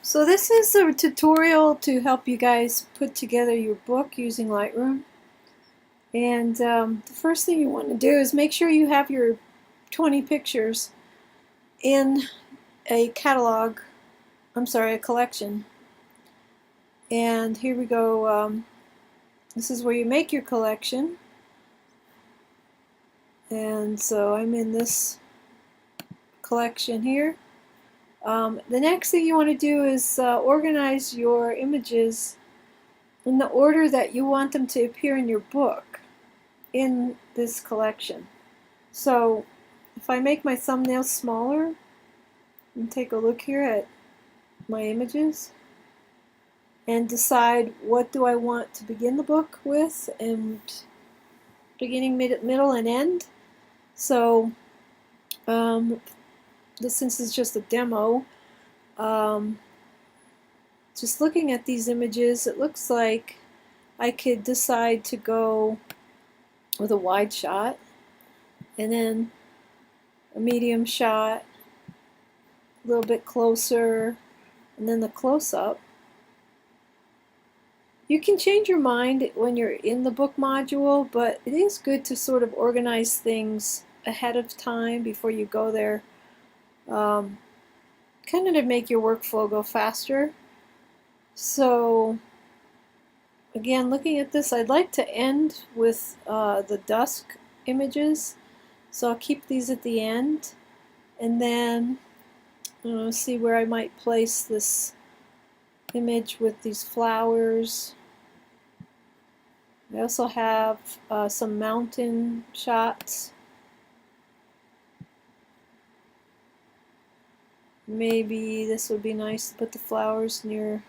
So this is a tutorial to help you guys put together your book using Lightroom. And the first thing you want to do is make sure you have your 20 pictures in a catalog, a collection. And here we go. This is where you make your collection. And so I'm in this collection here. The next thing you want to do is organize your images in the order that you want them to appear in your book in this collection. So if I make my thumbnail smaller and take a look here at my images and decide what do I want to begin the book with, and beginning, middle, and end. So since it's just a demo, just looking at these images, it looks like I could decide to go with a wide shot and then a medium shot, a little bit closer, and then the close-up. You can change your mind when you're in the book module, but it is good to sort of organize things ahead of time before you go there, kind of to make your workflow go faster. So again, looking at this, I'd like to end with the dusk images, so I'll keep these at the end, and then see where I might place this image with these flowers. I also have some mountain shots. Maybe this would be nice to put the flowers near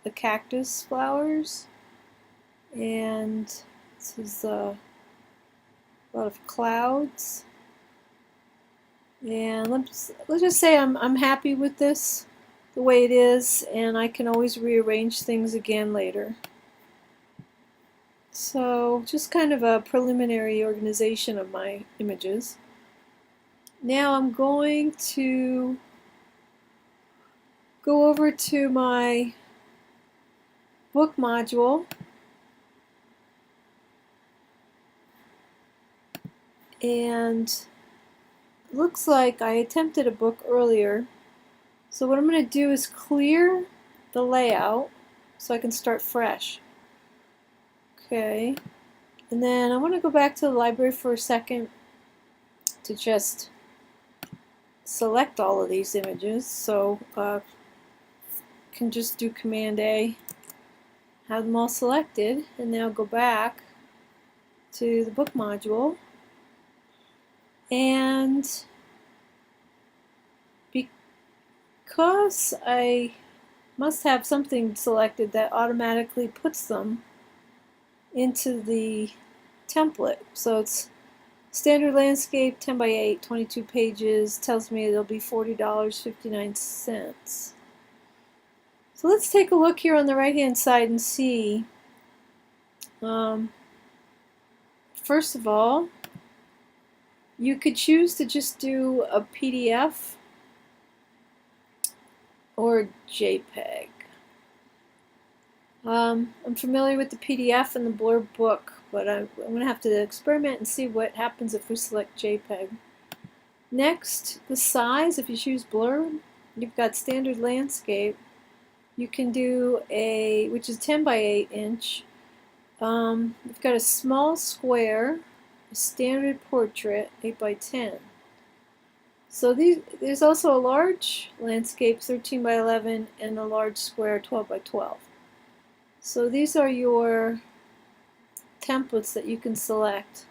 the cactus flowers. And this is a lot of clouds. And let's just say I'm happy with this the way it is, and I can always rearrange things again later. So just kind of a preliminary organization of my images. Now I'm going to go over to my book module and it looks like I attempted a book earlier. So what I'm going to do is clear the layout so I can start fresh. Okay, and then I want to go back to the library for a second to just select all of these images. So can just do Command A, have them all selected, and now go back to the book module. And because I must have something selected that automatically puts them into the template. So it's standard landscape, 10 by 8, 22 pages, tells me it'll be $40.59. So let's take a look here on the right hand side and see. First of all, you could choose to just do a PDF or JPEG. I'm familiar with the PDF and the Blur book, but I'm going to have to experiment and see what happens if we select JPEG. Next, the size. If you choose Blur, you've got standard landscape. You can do which is 10 by 8 inch. You've got a small square, a standard portrait, 8 by 10. So there's also a large landscape, 13 by 11, and a large square, 12 by 12. So these are your templates that you can select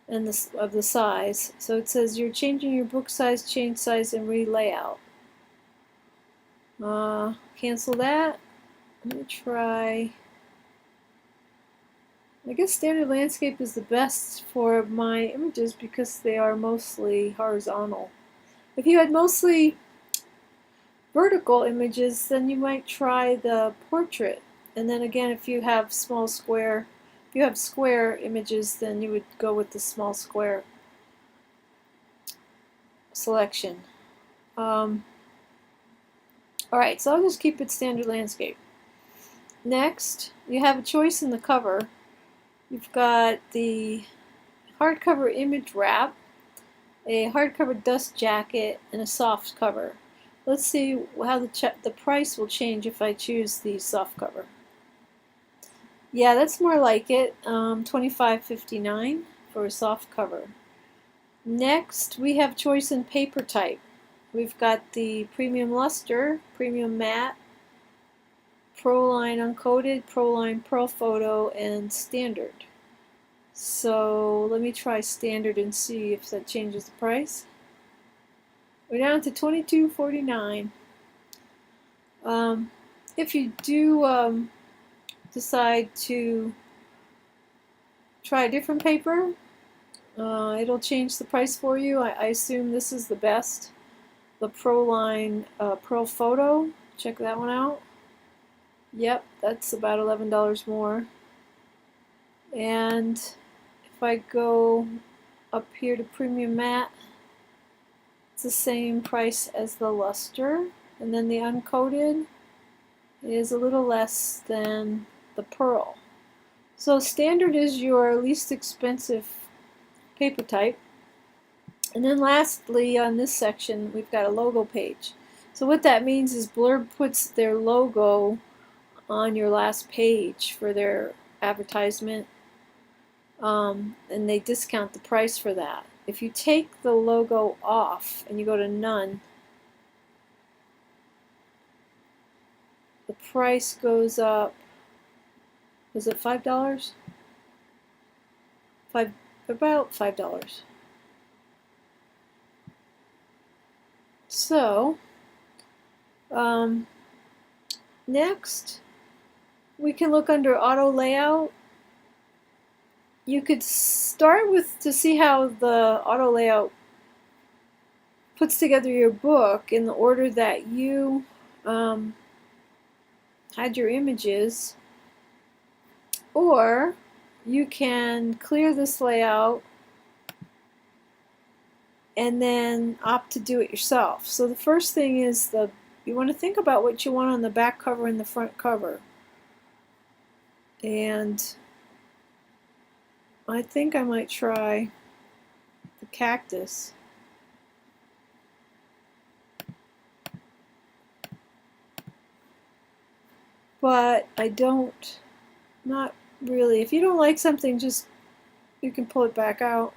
and of the size. So it says you're changing your book size, change size, and re-layout. Cancel that. I'm going to try. I guess standard landscape is the best for my images because they are mostly horizontal. If you had mostly vertical images, then you might try the portrait. And then again, if you have square images, then you would go with the small square selection. Alright, so I'll just keep it standard landscape. Next, you have a choice in the cover. You've got the hardcover image wrap, a hardcover dust jacket, and a soft cover. Let's see how the price will change if I choose the soft cover. Yeah, that's more like it. $25.59 for a soft cover. Next, we have choice in paper type. We've got the premium luster, premium matte, Proline uncoated, Proline Pro Photo, and standard. So let me try standard and see if that changes the price. We're down to $22.49. If you do decide to try a different paper, it'll change the price for you. I assume this is the best. The Proline Pro Photo. Check that one out. Yep, that's about $11 more. And if I go up here to premium matte, it's the same price as the luster. And then the uncoated is a little less than the pearl. So standard is your least expensive paper type. And then lastly on this section we've got a logo page. So what that means is Blurb puts their logo on your last page for their advertisement, and they discount the price for that. If you take the logo off and you go to none, the price goes up, is it $5? About $5. So next we can look under auto layout. You could start with to see how the auto layout puts together your book in the order that you had your images, or you can clear this layout and then opt to do it yourself. So the first thing is you want to think about what you want on the back cover and the front cover. And I think I might try the cactus. But I don't, not really. If you don't like something, just, you can pull it back out.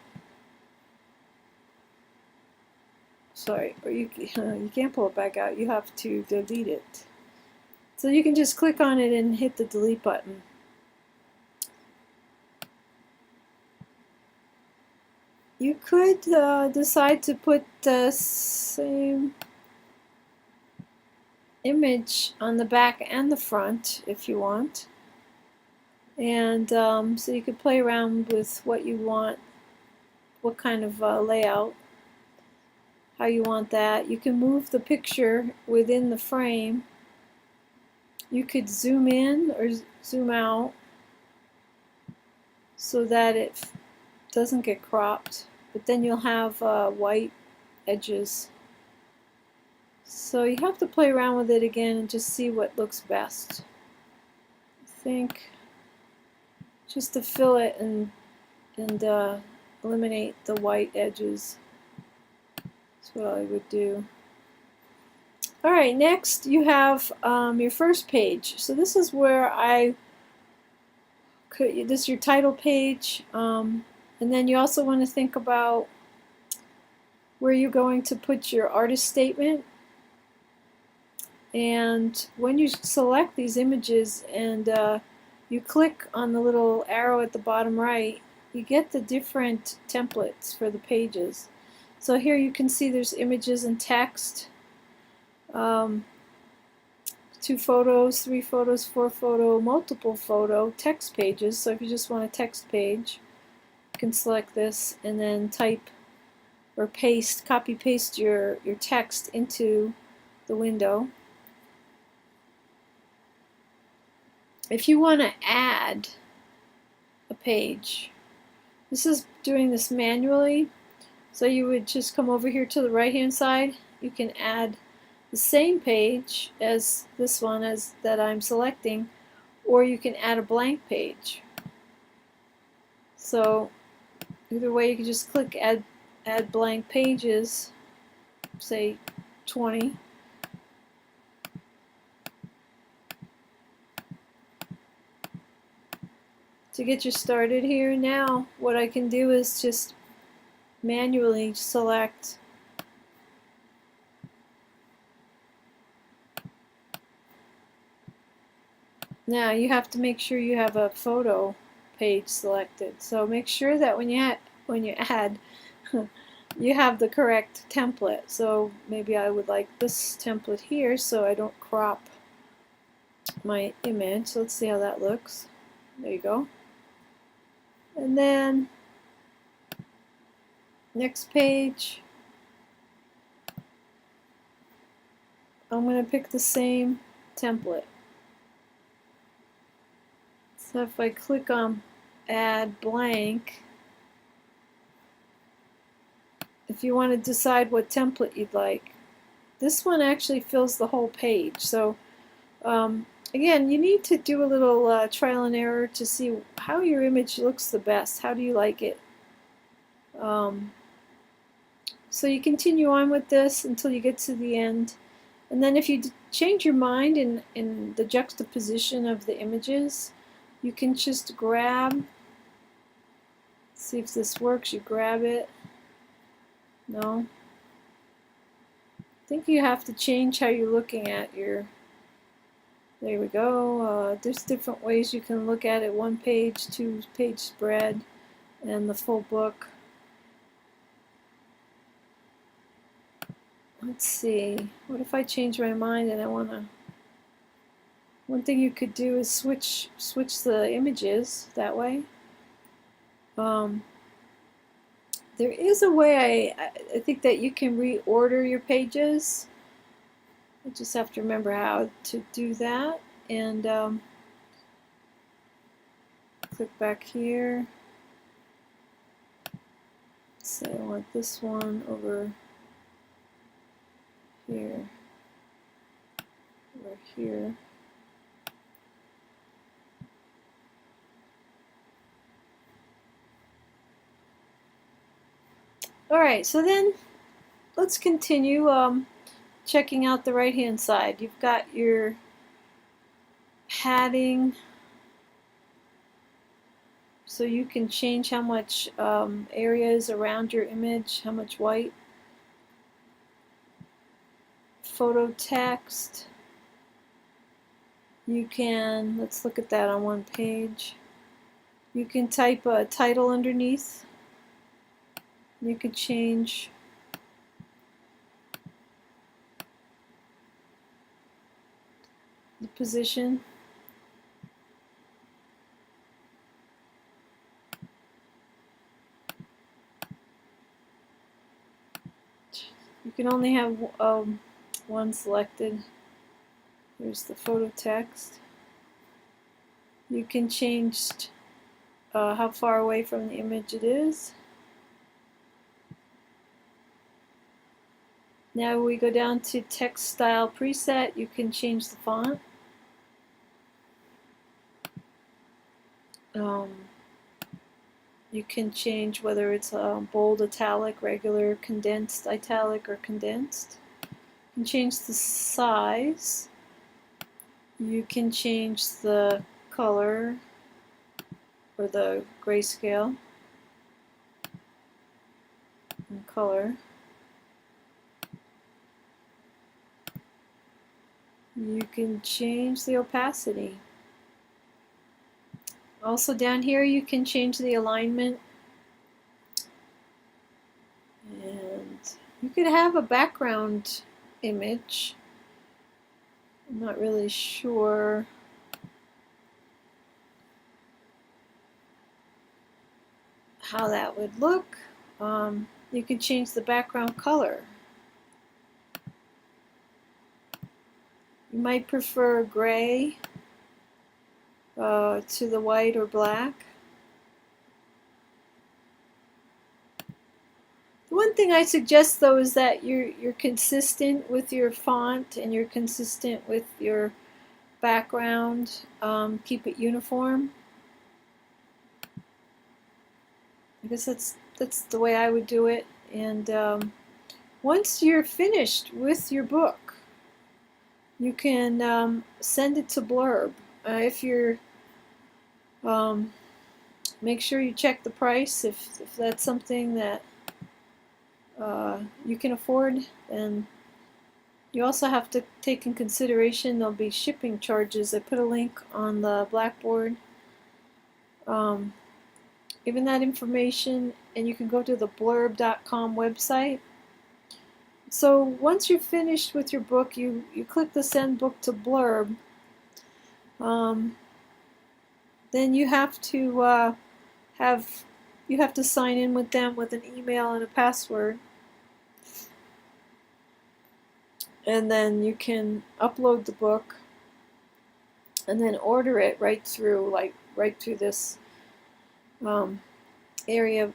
Sorry, or you can't pull it back out. You have to delete it. So you can just click on it and hit the delete button. You could decide to put the same image on the back and the front if you want. And so you could play around with what you want, what kind of layout, how you want that. You can move the picture within the frame. You could zoom in or zoom out so that it doesn't get cropped, but then you'll have white edges. So you have to play around with it again and just see what looks best. I think just to fill it and eliminate the white edges. That's what I would do. Alright, next you have your first page. So this is where this is your title page, and then you also want to think about where you're going to put your artist statement. And when you select these images and you click on the little arrow at the bottom right, you get the different templates for the pages. So here you can see there's images and text, 2 photos, 3 photos, 4 photo, multiple photo, text pages. So if you just want a text page, you can select this and then type or paste, copy paste your text into the window. If you want to add a page, this is doing this manually, so you would just come over here to the right hand side. You can add the same page as this one as that I'm selecting, or you can add a blank page. So either way, you can just click add blank pages, say 20. To get you started here now, what I can do is just manually select now. You have to make sure you have a photo page selected, so make sure that when you add you have the correct template. So maybe I would like this template here so I don't crop my image. So let's see how that looks. There you go. And then next page, I'm going to pick the same template. So if I click on add blank, if you want to decide what template you'd like, this one actually fills the whole page. So again, you need to do a little trial and error to see how your image looks the best. How do you like it? So you continue on with this until you get to the end. And then if you change your mind in the juxtaposition of the images, you can just grab, see if this works, you grab it. No? I think you have to change how you're looking at your, there we go. There's different ways you can look at it, 1 page, 2 page spread, and the full book. Let's see, what if I change my mind and I want to, one thing you could do is switch the images that way. There is a way I think that you can reorder your pages. I just have to remember how to do that. And click back here. Say I want this one over here, or here. Alright, so then let's continue checking out the right hand side. You've got your padding, so you can change how much area is around your image, how much white. Photo text, you can, let's look at that on one page. You can type a title underneath. You could change the position. You can only have one selected. Here's the photo text. You can change how far away from the image it is. Now we go down to text style preset. You can change the font. You can change whether it's bold, italic, regular, condensed, italic, or condensed. You can change the size. You can change the color or the grayscale and color. You can change the opacity. Also down here you can change the alignment, and you could have a background image. I'm not really sure how that would look. You can change the background color. You might prefer gray to the white or black. The one thing thing I suggest though is that you're consistent with your font and you're consistent with your background. Keep it uniform. I guess that's the way I would do it. And once you're finished with your book, you can send it to Blurb. If you're make sure you check the price. If that's something that you can afford, then you also have to take in consideration there'll be shipping charges. I put a link on the Blackboard. Given that information, and you can go to the blurb.com website. So once you're finished with your book, you click the send book to Blurb. Then you have to sign in with them with an email and a password. And then you can upload the book and then order it right through this area.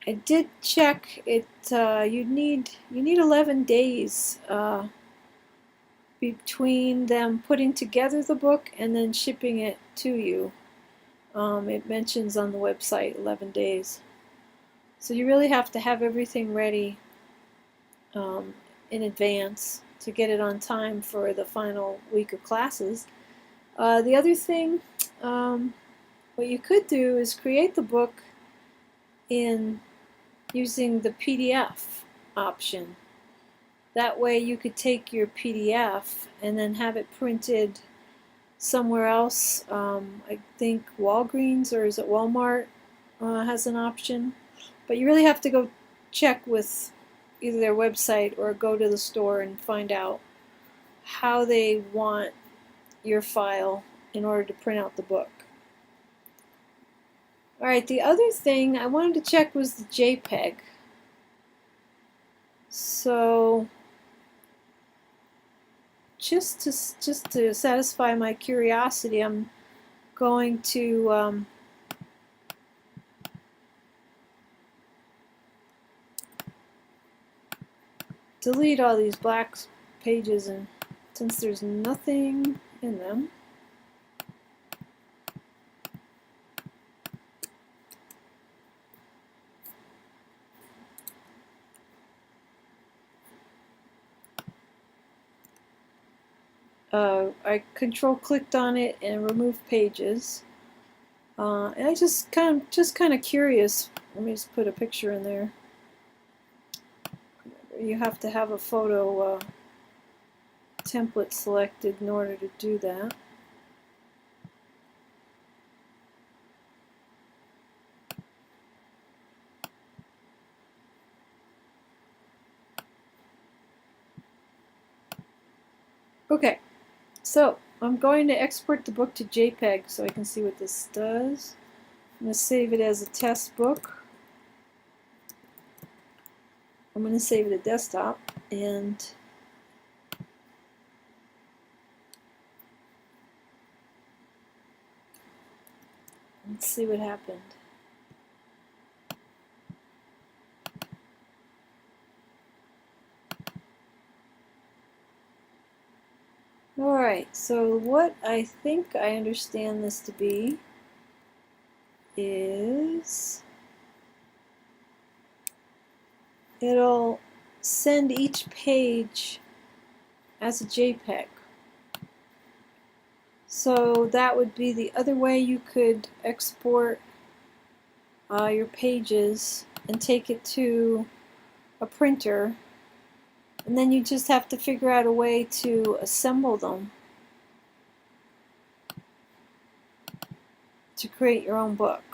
I did check it. You need 11 days between them putting together the book and then shipping it to you. It mentions on the website 11 days. So you really have to have everything ready in advance to get it on time for the final week of classes. The other thing, what you could do is create the book in using the PDF option. That way you could take your PDF and then have it printed somewhere else. I think Walgreens, or is it Walmart, has an option. But you really have to go check with either their website or go to the store and find out how they want your file in order to print out the book. Alright, the other thing I wanted to check was the JPEG. So just to satisfy my curiosity, I'm going to delete all these black pages, and since there's nothing in them, I control-clicked on it and removed pages. And I just kind of curious. Let me just put a picture in there. You have to have a photo template selected in order to do that. Okay, so I'm going to export the book to JPEG so I can see what this does. I'm going to save it as a test book. I'm going to save it to desktop, and let's see what happened. Alright, so what I think I understand this to be is it'll send each page as a JPEG. So that would be the other way you could export your pages and take it to a printer, and then you just have to figure out a way to assemble them to create your own book.